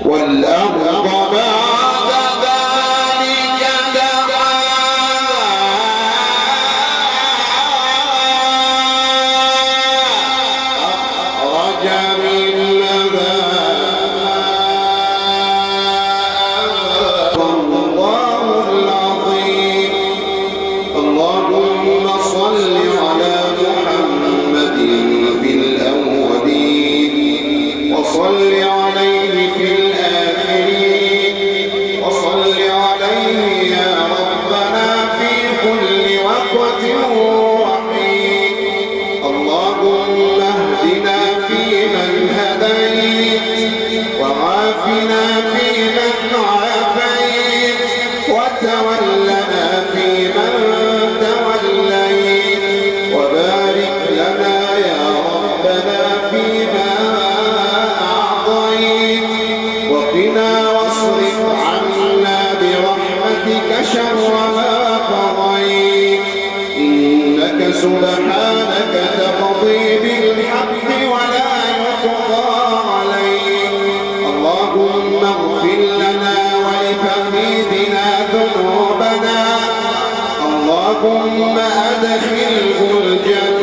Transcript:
والأرض بعد ذلك دحاها أخرج منها ماءها والله العظيم. اللهم صل على محمد في الأولين وصل عليه في الآخرين وصل عليه يا ربنا في كل وقت وحين. اللهم اهدنا فيمن هديت وعافنا فيمن عافيت وتولنا فيمن توليت وبارك لنا يا ربنا فيما أعطيت وقنا واصرف عنا برحمتك شر ما قضيت. إنك سبحانك تقضي بالحق ولا يقضى عليك. اللهم اغفر لنا ولفقيدنا ذنوبنا. اللهم أدخله الجنة